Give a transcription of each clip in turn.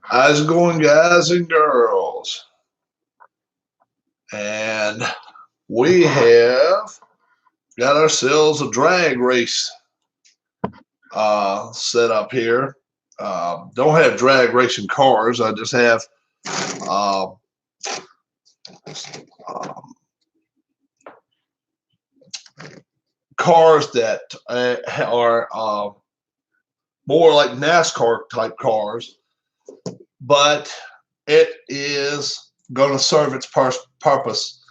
How's it going, guys and girls? And we have got ourselves a drag race set up here. Don't have drag racing cars. I just have cars that are more like NASCAR type cars, but it is going to serve its purpose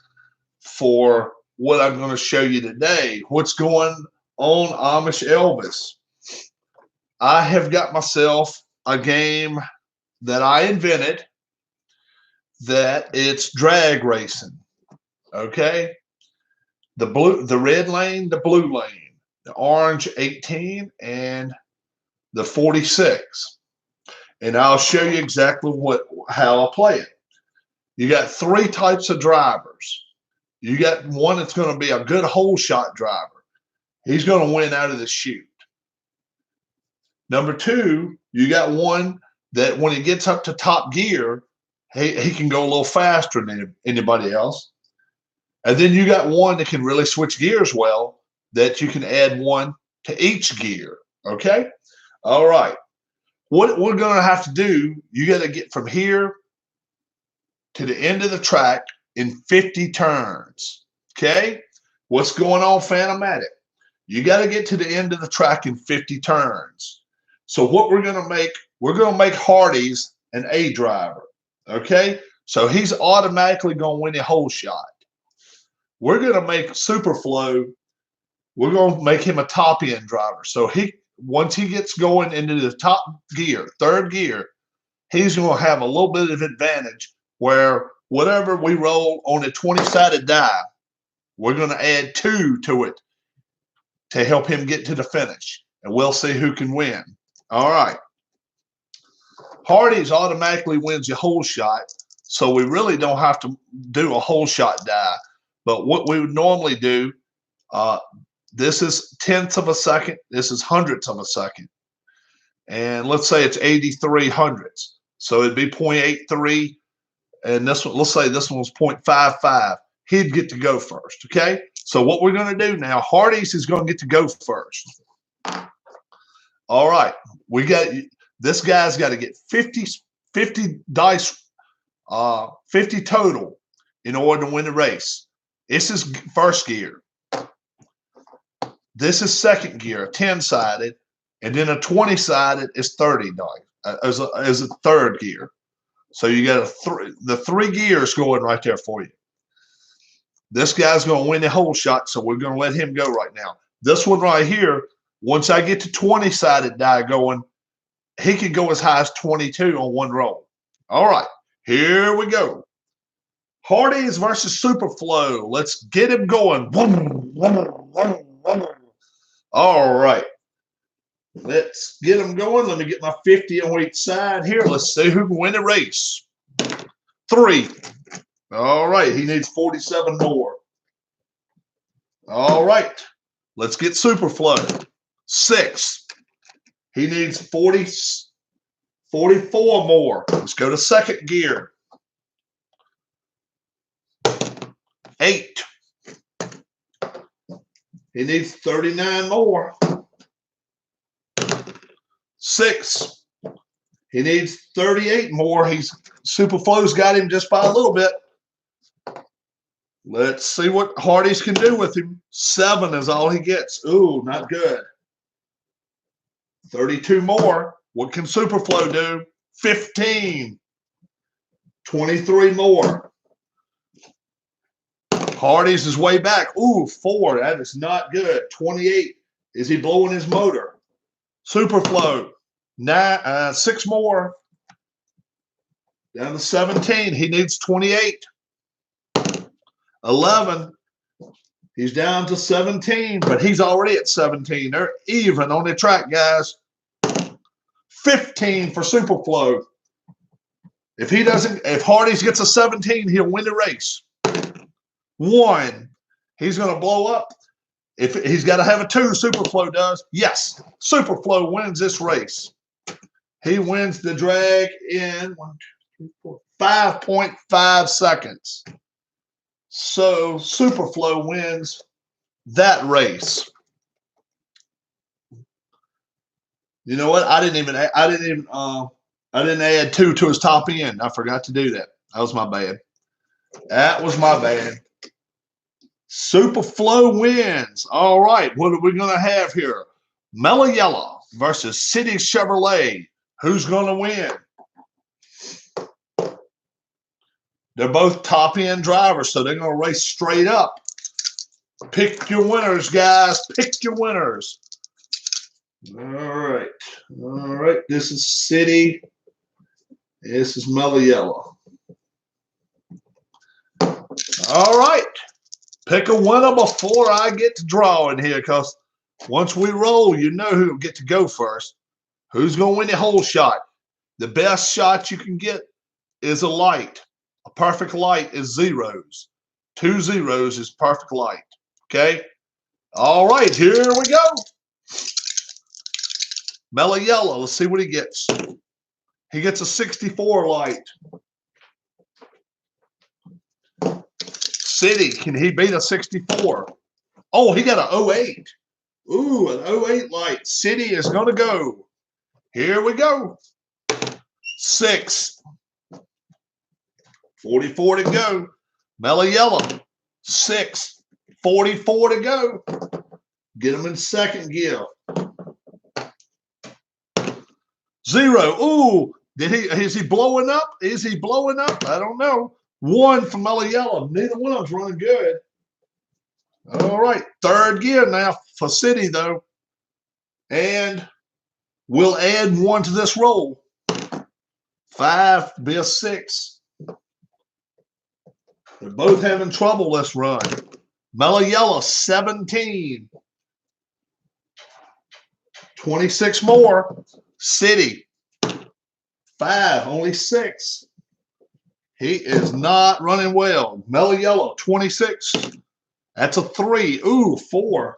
for what I'm going to show you today. What's going on, Amish Elvis? I have got myself a game that I invented that it's drag racing. Okay? The red lane, the blue lane, the orange 18, and the 46. And I'll show you exactly how I play it. You got three types of drivers. You got one that's going to be a good hole shot driver. He's going to win out of the chute. Number two, you got one that when he gets up to top gear, he can go a little faster than anybody else. And then you got one that can really switch gears well, that you can add one to each gear. Okay? All right. What we're going to have to do, you got to get from here to the end of the track in 50 turns. Okay? What's going on, Phantomatic? You got to get to the end of the track in 50 turns. So what we're going to make Hardy's an A driver. Okay? So he's automatically going to win a hole shot. We're going to make Superflow, we're going to make him a top end driver. So once he gets going into the top gear, third gear, he's going to have a little bit of advantage where whatever we roll on a 20-sided die, we're going to add 2 to it to help him get to the finish. And we'll see who can win. All right. Hardy's automatically wins your hole shot, so we really don't have to do a hole shot die. But what we would normally do, this is tenths of a second. This is hundredths of a second. And let's say it's 83 hundredths. So it'd be 0.83. And this one, let's say this one was 0.55. He'd get to go first. Okay. So what we're going to do now, Hardy's is going to get to go first. All right. This guy's got to get 50 dice, 50 total in order to win the race. This is first gear. This is second gear, a 10-sided, and then a 20-sided is 30 dice as a third gear. So you got the 3 gears going right there for you. This guy's going to win the hole shot, so we're going to let him go right now. This one right here, once I get to 20-sided die going, he can go as high as 22 on one roll. All right, here we go. Hardy's versus Superflow. Let's get him going. All right. Let's get him going. Let me get my 50 on each side here. Let's see who can win the race. 3. All right. He needs 47 more. All right. Let's get Superflow. 6. He needs 44 more. Let's go to second gear. 8. He needs 39 more. 6. He needs 38 more. Superflow's got him just by a little bit. Let's see what Hardy's can do with him. 7 is all he gets. Ooh, not good. 32 more. What can Superflow do? 15. 23 more. Hardy's is way back. Ooh, 4. That is not good. 28. Is he blowing his motor? Superflow. 6 more. Down to 17. He needs 28. 11. He's down to 17, but he's already at 17. They're even on the track, guys. 15 for Superflow. If Hardy's gets a 17, he'll win the race. 1. He's going to blow up. If he's got to have a 2, Superflow does. Yes, Superflow wins this race. He wins the drag in 5.5 seconds. So Superflow wins that race. You know what? I didn't add 2 to his top end. I forgot to do that. That was my bad. That was my bad. Superflow wins. All right. What are we going to have here? Mellow Yellow versus City Chevrolet. Who's going to win? They're both top end drivers, so they're going to race straight up. Pick your winners, guys. Pick your winners. All right. All right. This is City. This is Mellow Yellow. All right. Pick a winner before I get to drawing here, because once we roll, you know who will get to go first. Who's going to win the whole shot? The best shot you can get is a light. A perfect light is zeros. 2 zeros is perfect light. Okay? All right, here we go. Mellow Yellow, let's see what he gets. He gets a 64 light. City, can he beat a 64? Oh, he got an 08. Ooh, an 08 light. City is going to go. Here we go. 6. 44 to go. Mellow Yellow. 6. 44 to go. Get him in second gear. 0. Ooh, is he blowing up? Is he blowing up? I don't know. 1 for Mellow Yellow. Neither one of them's running good. All right, third gear now for City, though. And we'll add 1 to this roll. 5, be a 6. They're both having trouble this run. Mellow Yellow, 17. 26 more. City, 5, only 6. He is not running well. Mellow Yellow, 26. That's a 3. Ooh, 4.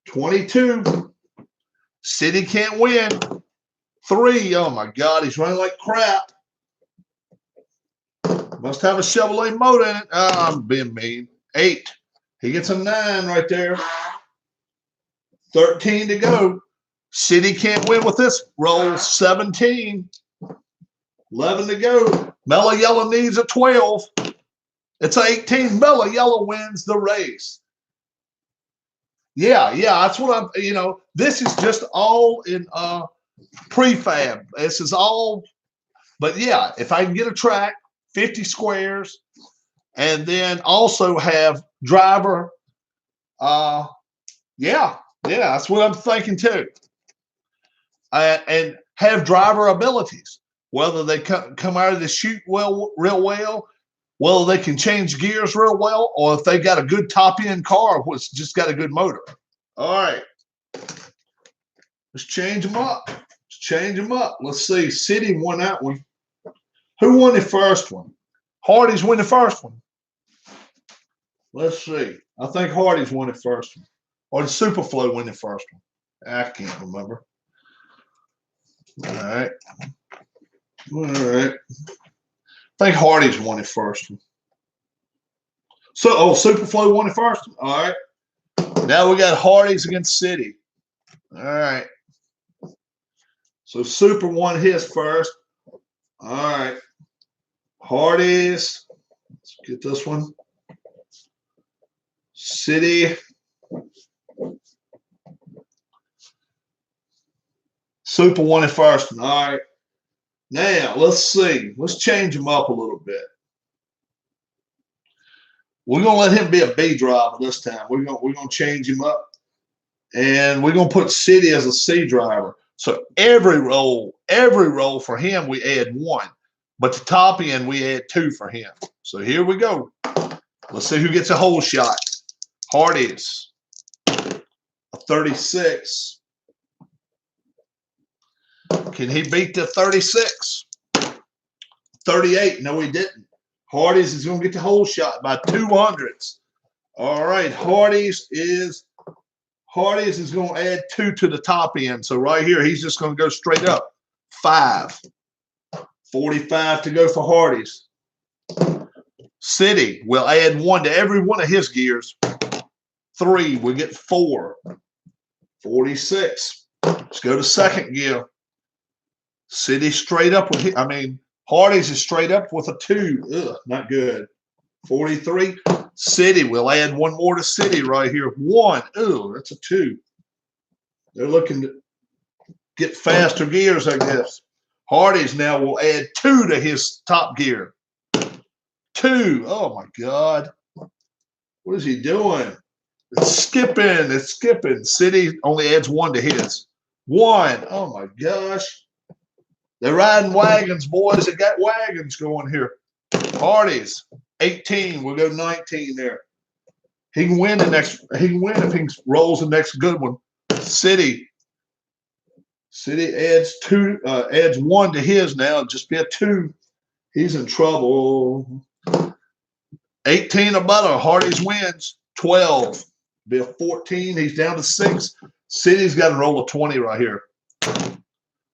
22. City can't win. 3. Oh, my God. He's running like crap. Must have a Chevrolet motor in it. Oh, I'm being mean. 8. He gets a 9 right there. 13 to go. City can't win with this roll. 17. 11 to go. Mellow Yellow needs a 12. It's 18. Mellow Yellow wins the race. Yeah, that's what I'm, this is just all in prefab. This is all, but yeah, if I can get a track, 50 squares, and then also have driver, that's what I'm thinking too. And have driver abilities, whether they come out of the chute real well, whether they can change gears real well, or if they got a good top-end car which just got a good motor. All right. Let's change them up. Let's see. City won that one. Who won the first one? Hardy's won the first one. Let's see. I think Hardy's won the first one. Or did Superflow win the first one? I can't remember. All right. I think Hardy's won the first one. So, Superflow won the first one. All right. Now we got Hardy's against City. All right. So Super won his first. All right. Hardy's. Let's get this one. City. Super won it first one. All right. Now, let's see. Let's change him up a little bit. We're going to let him be a B driver this time. We're going to change him up. And we're going to put City as a C driver. So every roll for him, we add 1. But the top end, we add 2 for him. So here we go. Let's see who gets a whole shot. Hardy's. A 36. Can he beat the 36? 38. No, he didn't. Hardy's is going to get the whole shot by 200s. All right, Hardee's is going to add 2 to the top end. So right here, he's just going to go straight up. 5. 45 to go for Hardee's. City will add 1 to every one of his gears. 3, we get 4. 46. Let's go to second gear. City straight up with, Hardee's is straight up with a 2. Ugh, not good. 43. City will add 1 more to City right here. 1. Ooh, that's a 2. They're looking to get faster gears, I guess. Hardee's now will add 2 to his top gear. 2. Oh my God. What is he doing? It's skipping. It's skipping. City only adds 1 to his. 1. Oh my gosh. They're riding wagons, boys. They got wagons going here. Hardee's 18. We'll go 19 there. He can win the next. He can win if he rolls the next good one. City adds 2. Adds 1 to his now. Just be a 2. He's in trouble. 18 or better. Hardee's wins. 12. Be a 14. He's down to 6. City's got to roll a 20 right here.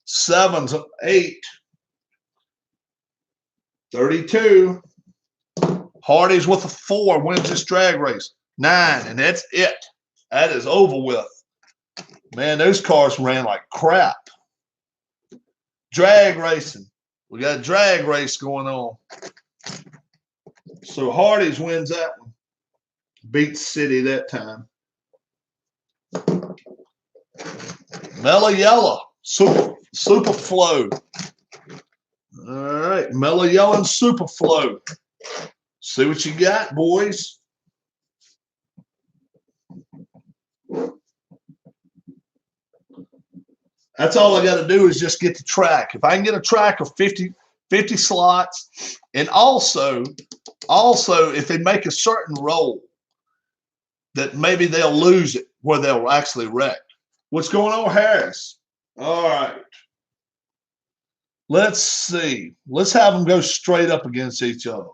7's 8. 32. Hardee's with a 4 wins this drag race. 9, and that's it. That is over with. Man, those cars ran like crap. Drag racing. We got a drag race going on. So Hardee's wins that one. Beats City that time. Mellow Yellow. Super Flow. All right. Mellow Yellow and Super Flow. See what you got, boys. That's all I got to do is just get the track. If I can get a track of 50 slots, and also if they make a certain roll that maybe they'll lose it where they'll actually wreck. What's going on, Harris? All right. Let's see. Let's have them go straight up against each other.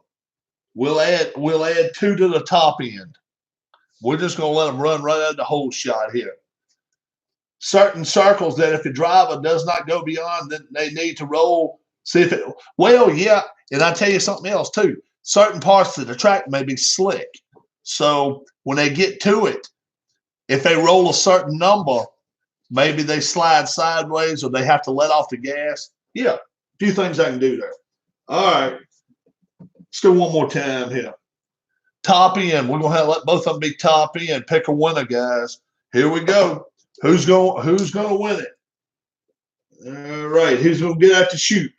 We'll add 2 to the top end. We're just going to let them run right out of the whole shot here. Certain circles that if the driver does not go beyond, then they need to roll. See if it, well, yeah. And I tell you something else too. Certain parts of the track may be slick. So when they get to it, if they roll a certain number, maybe they slide sideways or they have to let off the gas. Yeah, a few things I can do there. All right. Let's go one more time here. Top end. We're going to let both of them be top end. Pick a winner, guys. Here we go. Who's going to win it? All right. Who's going to get out to shoot?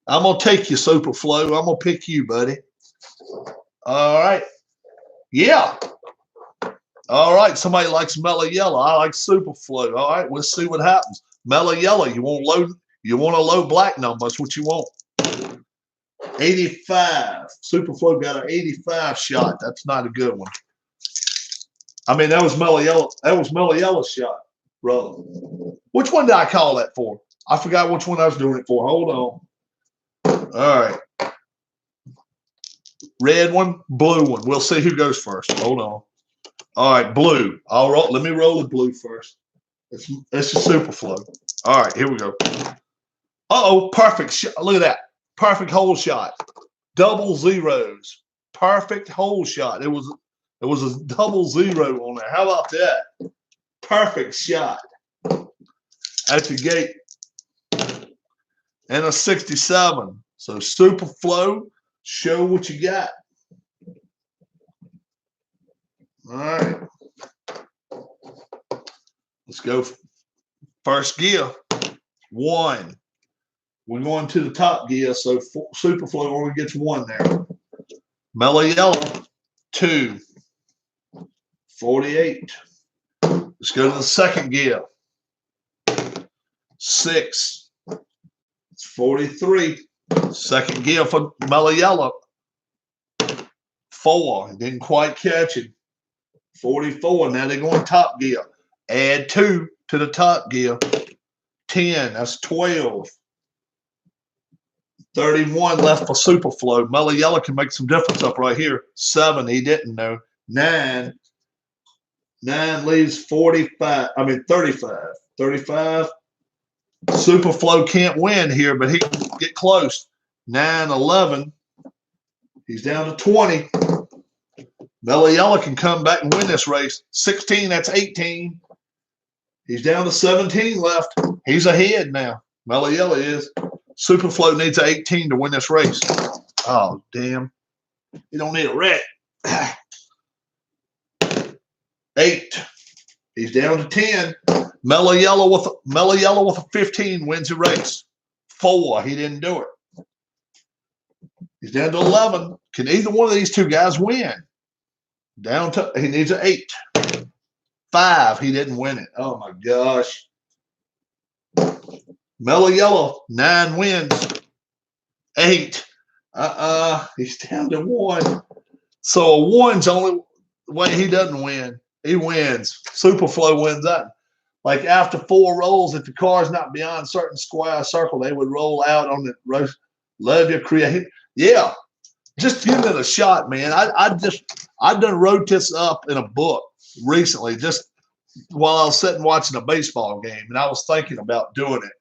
I'm going to take you, Super Flow. I'm going to pick you, buddy. All right. Yeah. All right. Somebody likes Mellow Yellow. I like Super Flow. All right. Let's see what happens. Mellow Yellow. You want a low black number. That's what you want. 85. Super Flow got an 85 shot. That's not a good one. I mean, that was Mellow Yellow. That was Mellow Yellow's shot, brother. Which one did I call that for? I forgot which one I was doing it for. Hold on. All right. Red one, blue one. We'll see who goes first. Hold on. All right, blue. Let me roll the blue first. It's a Super Flow. All right, here we go. Uh-oh, perfect shot. Look at that. Perfect hole shot. Double zeros. Perfect hole shot. It was a double zero on there. How about that? Perfect shot. At the gate. And a 67. So Super Flow, show what you got. All right. Let's go. First gear. 1. We're going to the top gear, so Super Flow only gets 1 there. Mellow Yellow, 2. 48. Let's go to the second gear. 6. It's 43. Second gear for Mellow Yellow. 4. Didn't quite catch it. 44. Now they're going top gear. Add 2 to the top gear. 10. That's 12. 31 left for Super Flow. Mellow Yellow can make some difference up right here. 7. He didn't know. 9. 9 leaves 45. I mean 35. 35. Superflow can't win here, but he can get close. 9, 11. He's down to 20. Mellow Yellow can come back and win this race. 16, that's 18. He's down to 17 left. He's ahead now. Mellow Yellow is. Superflow needs an 18 to win this race. Oh, damn. You don't need a wreck. 8. He's down to 10. Mellow Yellow with a 15 wins the race. 4. He didn't do it. He's down to 11. Can either one of these two guys win? Down to he needs an 8. 5. He didn't win it. Oh my gosh. Mellow Yellow 9 wins. 8. He's down to 1. So a 1's the only way he doesn't win. He wins. Superflow wins that. Like after 4 rolls, if the car's not beyond certain square circle, they would roll out on the road. Love your create. Yeah. Just give it a shot, man. I done wrote this up in a book recently, just while I was sitting watching a baseball game, and I was thinking about doing it.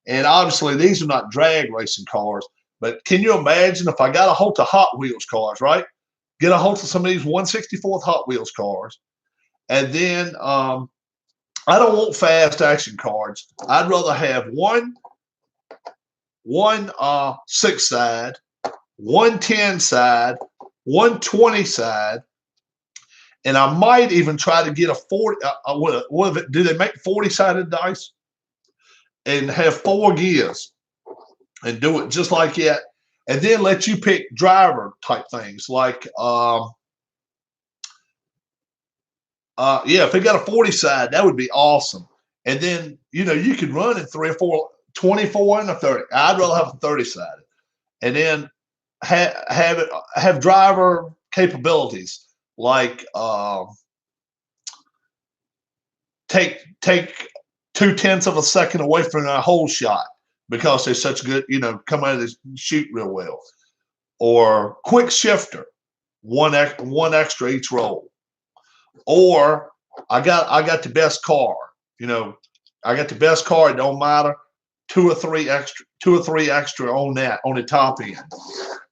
And obviously, these are not drag racing cars, but can you imagine if I got a hold of Hot Wheels cars, right? Get a hold of some of these 1/64th Hot Wheels cars, and then I don't want fast action cards. I'd rather have one 6 side, one 10 side, one 20 side, and I might even try to get a 40. Do they make 40-sided dice? And have 4 gears and do it just like that. And then let you pick driver type things like, if they got a 40 side, that would be awesome. And then, you could run in 3 or 4, 24 and a 30. I'd rather have a 30 sided. And then have driver capabilities like take 0.2 of a second away from a whole shot because they're such good, come out of this shoot real well. Or quick shifter, one extra each roll. Or I got the best car, I got the best car. It don't matter. 2 or 3 extra on that on the top end.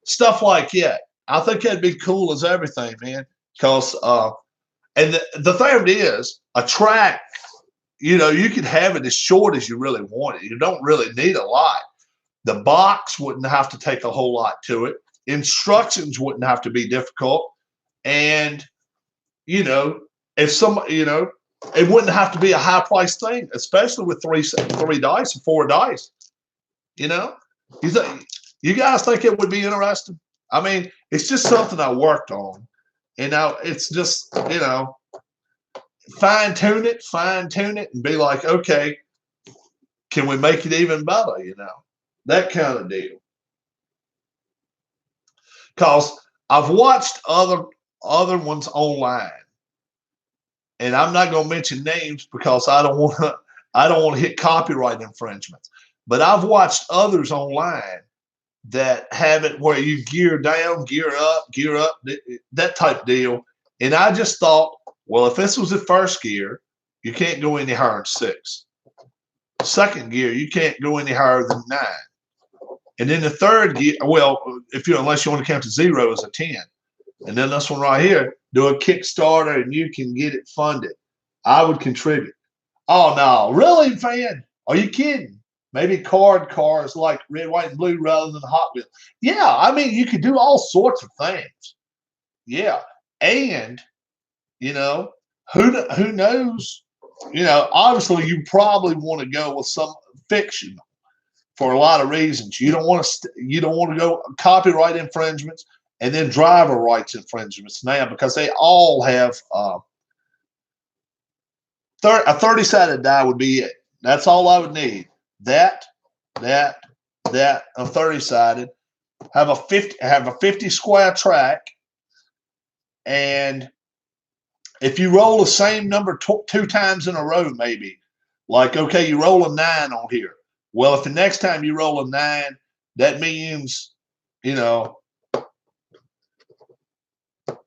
Stuff like that. I think that'd be cool as everything, man. Because and the thing is, a track, you could have it as short as you really want it. You don't really need a lot. The box wouldn't have to take a whole lot to it. Instructions wouldn't have to be difficult. And, if it wouldn't have to be a high price thing, especially with 3 dice or 4 dice. You guys think it would be interesting? I mean, it's just something I worked on. And now it's just, fine tune it and be like, okay, can we make it even better? That kind of deal. Because I've watched other ones online, and I'm not going to mention names because I don't want to hit copyright infringements. But I've watched others online that have it where you gear down, gear up, that type deal. And I just thought, well, if this was the first gear, you can't go any higher than 6. Second gear, you can't go any higher than 9. And then the third gear, well, unless you want to count to 0 as a 10. And then this one right here, do a Kickstarter and you can get it funded. I would contribute. Oh, no. Really, fan? Are you kidding? Maybe cars like red, white, and blue rather than Hot Wheels. Yeah, I mean, you could do all sorts of things. Yeah. And, who knows? Obviously, you probably want to go with some fiction for a lot of reasons. You don't want to go copyright infringements and then driver rights infringements now because they all have a 30-sided die would be it. That's all I would need. That, a 30-sided, have a 50 square track, and if you roll the same number 2 times in a row, maybe, like, okay, you roll a 9 on here. Well, if the next time you roll a 9, that means,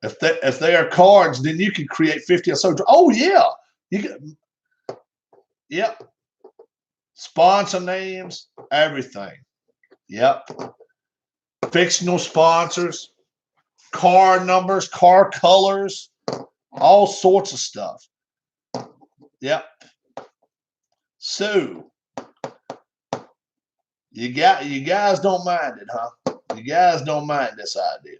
If they are cards, then you can create 50 or so. Oh yeah, you can. Yep, sponsor names, everything. Yep, fictional sponsors, car numbers, car colors, all sorts of stuff. Yep. So you guys don't mind it, huh? You guys don't mind this idea.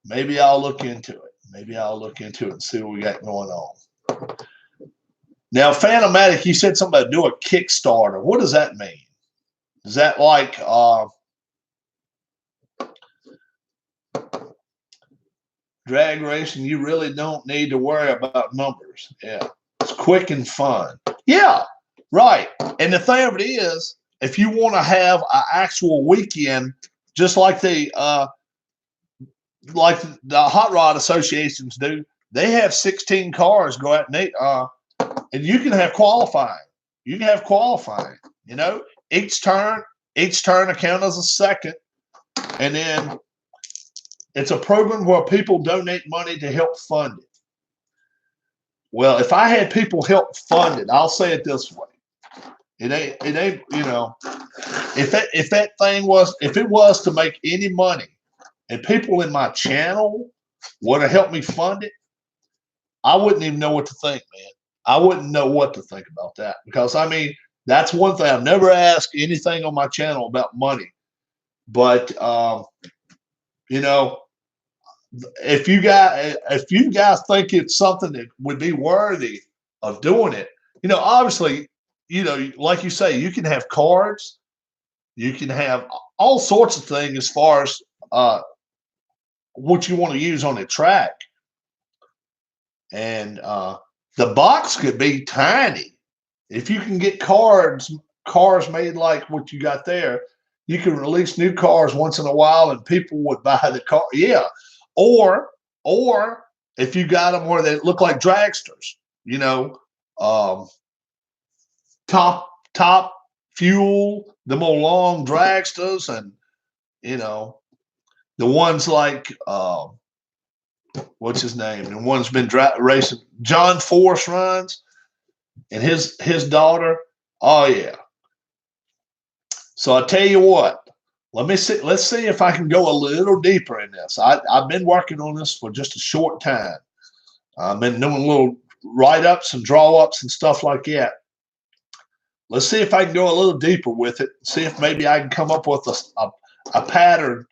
Maybe I'll look into it. Maybe I'll look into it and see what we got going on. Now, Phantomatic, you said something about do a Kickstarter. What does that mean? Is that like drag racing? You really don't need to worry about numbers. Yeah, it's quick and fun. Yeah, right. And the thing of it is, if you want to have an actual weekend, just like the hot rod associations do, they have 16 cars go out and you can have qualifying. You can have qualifying. You know, each turn account as a second, and then it's a program where people donate money to help fund it. Well, if I had people help fund it, I'll say it this way: it ain't. You know, if it was to make any money, and people in my channel would have helped me fund it, I wouldn't even know what to think, man. I wouldn't know what to think about that because I mean that's one thing. I've never asked anything on my channel about money, but you know, if you guys think it's something that would be worthy of doing it, you know, obviously, you know, like you say, you can have cards, you can have all sorts of things as far as what you want to use on the track, and the box could be tiny. If you can get cars made like what you got there, you can release new cars once in a while, and people would buy the car. Yeah, or if you got them where they look like dragsters, you know, um, top fuel, the more long dragsters, and you know the ones like what's his name? The one's been racing John Force runs, and his daughter. Oh yeah. So I tell you what, let's see if I can go a little deeper in this. I've been working on this for just a short time. I've been doing little write-ups and draw-ups and stuff like that. Let's see if I can go a little deeper with it. See if maybe I can come up with a pattern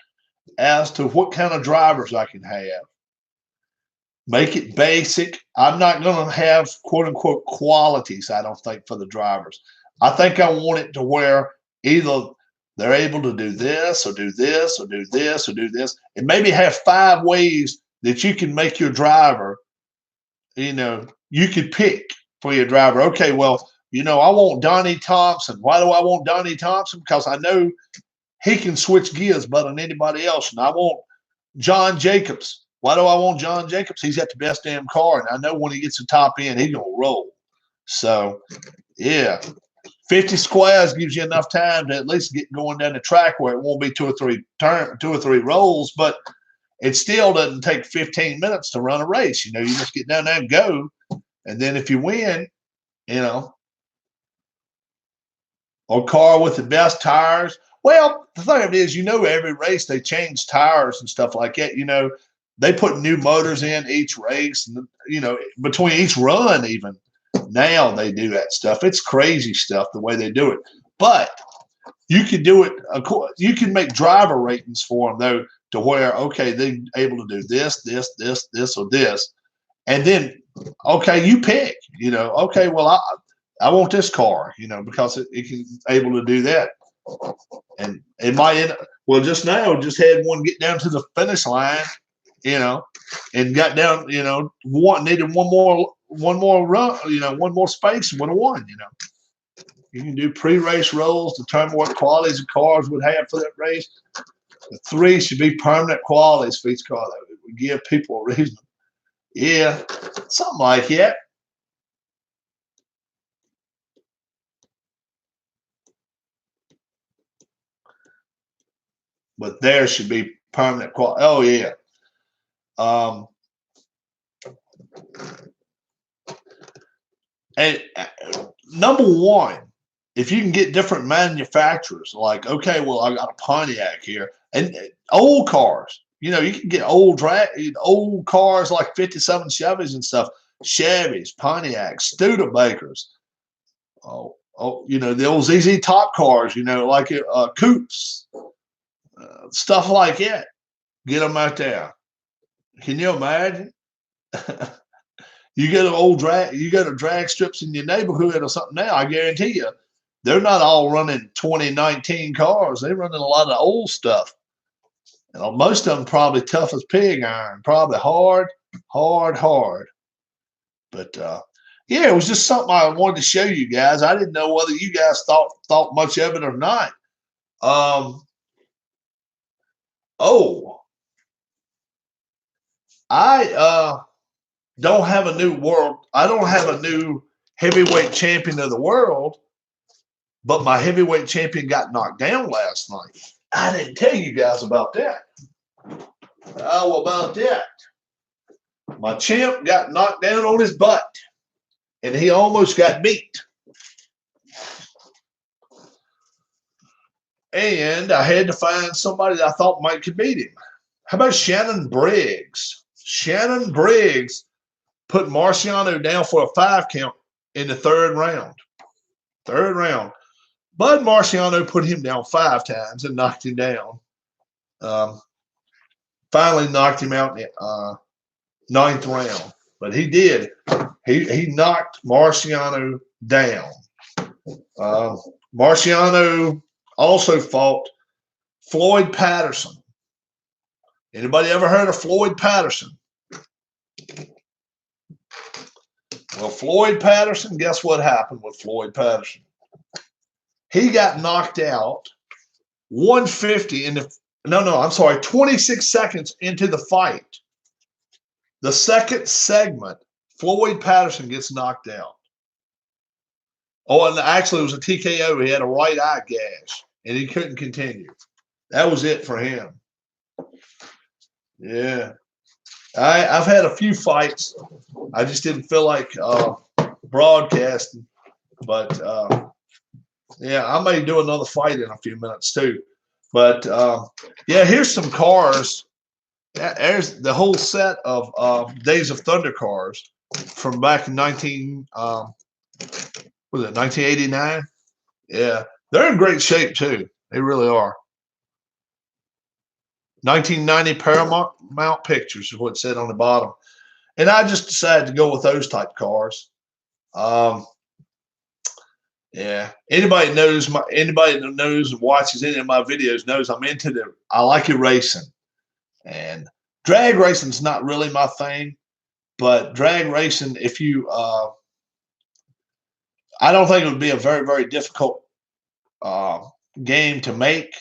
as to what kind of drivers I can have. Make it basic. I'm not going to have quote unquote qualities, I don't think, for the drivers. I think I want it to where either they're able to do this or do this or do this or do this, and maybe have 5 ways that you can make your driver, you know, you could pick for your driver. Okay, well, you know, I want Donnie Thompson. Why do I want Donnie Thompson? Because I know he can switch gears better than anybody else. And I want John Jacobs. Why do I want John Jacobs? He's got the best damn car, and I know when he gets the top end, he's gonna roll. So, yeah, 50 squares gives you enough time to at least get going down the track where it won't be 2 or 3 rolls, but it still doesn't take 15 minutes to run a race. You know, you just get down there and go, and then if you win, you know, or car with the best tires. Well, the thing of it is, you know, every race they change tires and stuff like that. You know, they put new motors in each race, and you know, between each run, even now they do that stuff. It's crazy stuff the way they do it. But you can do it. You can make driver ratings for them though, to where okay, they're able to do this, or this, and then okay, you pick. You know, okay, well, I want this car, you know, because it can able to do that. And it might end up, well, just now, just had one get down to the finish line, you know, and got down, you know, needed one more run, you know, one more space and would have won, you know. You can do pre-race rolls, determine what qualities the cars would have for that race. The 3 should be permanent qualities for each car. That would give people a reason. Yeah, something like that. But there should be permanent quality. Oh yeah. Um, and number one, if you can get different manufacturers, like, okay, well, I got a Pontiac here, and old cars, you know, you can get old cars like 57 Chevys and stuff, Chevys, Pontiacs, Studebakers, you know, the old ZZ Top cars, you know, like coupes, stuff like that. Get them out there. Can you imagine? You get you go to drag strips in your neighborhood or something now, I guarantee you, they're not all running 2019 cars. They're running a lot of old stuff. And most of them probably tough as pig iron, probably hard. But yeah, it was just something I wanted to show you guys. I didn't know whether you guys thought much of it or not. I don't have a new world. I don't have a new heavyweight champion of the world, but my heavyweight champion got knocked down last night. I didn't tell you guys about that. How about that? My champ got knocked down on his butt, and he almost got beat. And I had to find somebody that I thought could beat him. How about Shannon Briggs? Shannon Briggs put Marciano down for a 5 count in the third round. Bud Marciano put him down 5 times and knocked him down. Finally knocked him out in the 9th round. But he did. He knocked Marciano down. Marciano also fought Floyd Patterson. Anybody ever heard of Floyd Patterson? Well, Floyd Patterson, guess what happened with Floyd Patterson? He got knocked out 150 in the 26 seconds into the fight. The second segment, Floyd Patterson gets knocked out. Oh, and actually it was a TKO. He had a right eye gash, and he couldn't continue. That was it for him. Yeah. I've had a few fights. I just didn't feel like broadcasting. But, yeah, I may do another fight in a few minutes too. But, yeah, here's some cars. There's the whole set of Days of Thunder cars from back in 1989? Yeah, they're in great shape too. They really are. 1990 Paramount Pictures is what it said on the bottom. And I just decided to go with those type cars. Yeah. Anybody that knows and watches any of my videos knows I like racing. And drag racing's not really my thing, but drag racing, if you I don't think it would be a very, very difficult game to make.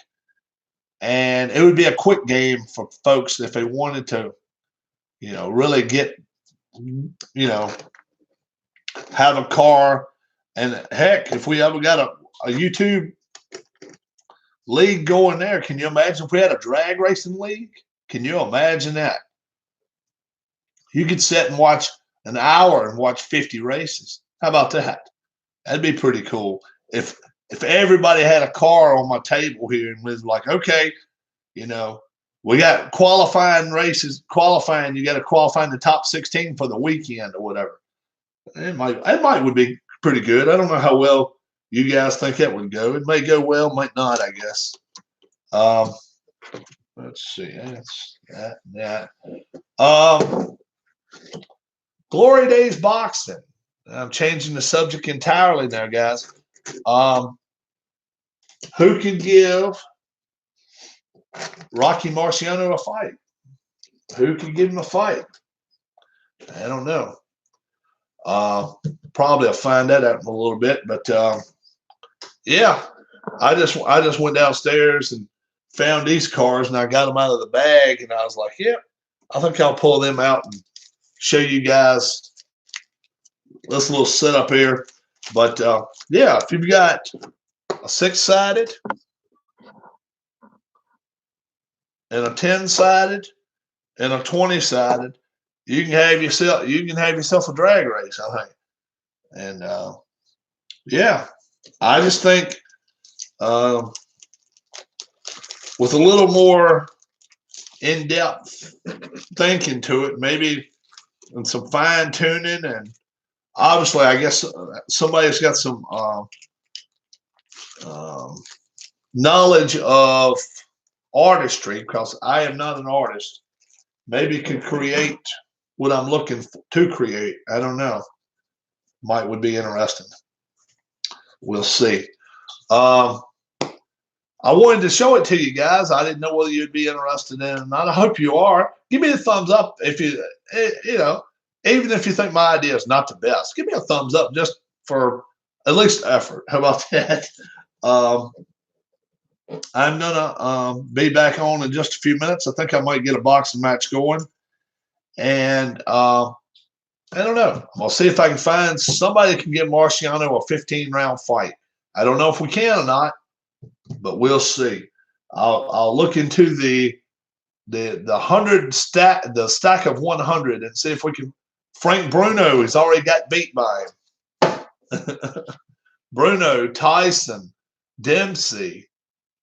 And it would be a quick game for folks if they wanted to, you know, really get, you know, have a car. And heck, if we ever got a YouTube league going there, can you imagine if we had a drag racing league? Can you imagine that? You could sit and watch an hour and watch 50 races. How about that? That'd be pretty cool. If everybody had a car on my table here and was like, okay, you know, we got qualifying races, you got to qualify in the top 16 for the weekend or whatever. It would be pretty good. I don't know how well you guys think that would go. It may go well, might not, I guess. Let's see. That's that. Glory Days Boxing. I'm changing the subject entirely now, guys. Who could give Rocky Marciano a fight? Who could give him a fight? I don't know. Probably I'll find that out in a little bit. But yeah, I just went downstairs and found these cars, and I got them out of the bag, and I was like, yeah, I think I'll pull them out and show you guys this little setup here. But yeah, if you've got a 6-sided and a 10-sided and a 20-sided, you can have yourself a drag race, I think. And yeah, I just think with a little more in-depth thinking to it, maybe, and some fine tuning, and obviously, I guess somebody's got some knowledge of artistry, because I am not an artist. Maybe could create what I'm looking to create. I don't know. Would be interesting. We'll see. I wanted to show it to you guys. I didn't know whether you'd be interested in it or not. I hope you are. Give me a thumbs up if you even if you think my idea is not the best. Give me a thumbs up just for at least effort. How about that? I'm gonna be back on in just a few minutes. I think I might get a boxing match going, and I don't know. I'm gonna see if I can find somebody that can give Marciano a 15-round fight. I don't know if we can or not, but we'll see. I'll look into the 100 stack, the stack of 100, and see if we can. Frank Bruno has already got beat by him. Bruno, Tyson, Dempsey.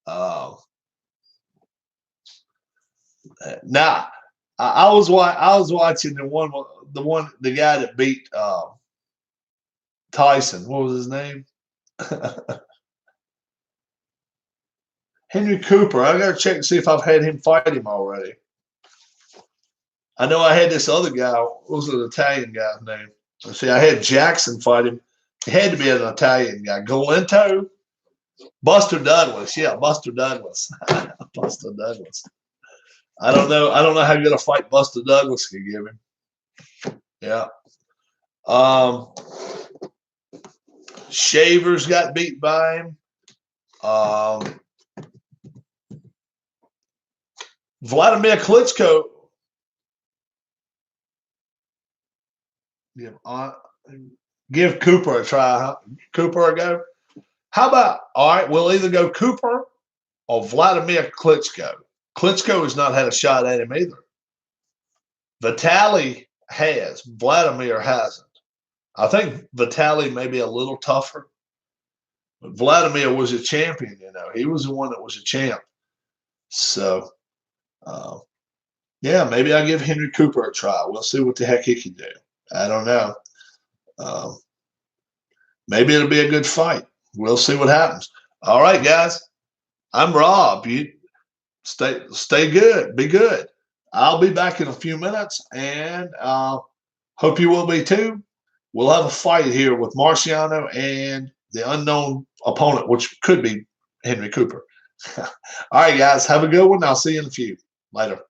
Now, I was watching the guy that beat Tyson. What was his name? Henry Cooper. I gotta check and see if I've had him fight him already. I know I had this other guy. What was the Italian guy's name? Let's see, I had Jackson fight him. It had to be an Italian guy. Galento? Buster Douglas. Yeah, Buster Douglas. Buster Douglas. I don't know how good a fight Buster Douglas can give him. Yeah. Shavers got beat by him. Vladimir Klitschko. Give Cooper a try. Huh? Cooper a go. How about, all right, we'll either go Cooper or Vladimir Klitschko. Klitschko has not had a shot at him either. Vitaly has. Vladimir hasn't. I think Vitaly may be a little tougher. But Vladimir was a champion, He was the one that was a champ. So, yeah, maybe I'll give Henry Cooper a try. We'll see what the heck he can do. I don't know. Maybe it'll be a good fight. We'll see what happens. All right, guys. I'm Rob. You stay good. Be good. I'll be back in a few minutes, and hope you will be too. We'll have a fight here with Marciano and the unknown opponent, which could be Henry Cooper. All right, guys. Have a good one. I'll see you in a few. Later.